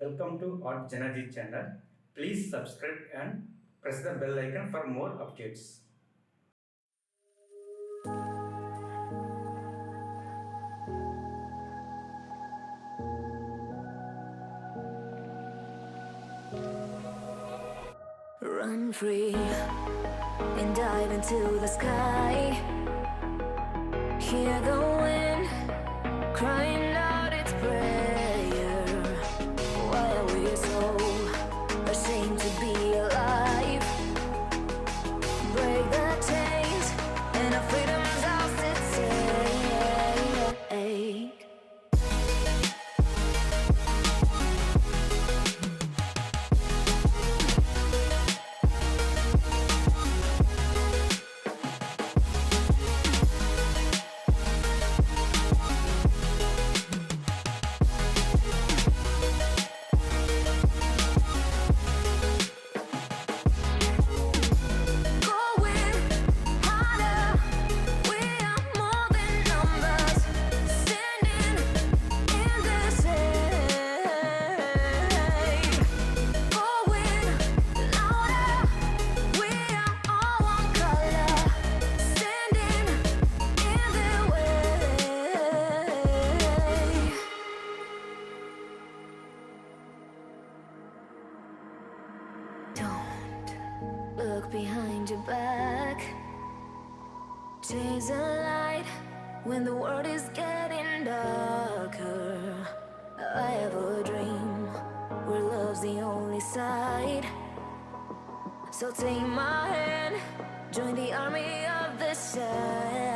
Welcome to artjanag channel. Please subscribe and press the bell icon for more updates. Run free and dive into the sky. Hear the wind crying out its prayer. Why are we so ashamed to be alive? Break the chains and our freedom's ours to take. Look behind your back. Chase a light when the world is getting darker. I have a dream where love's the only side. So take my hand, join the army of the shadows.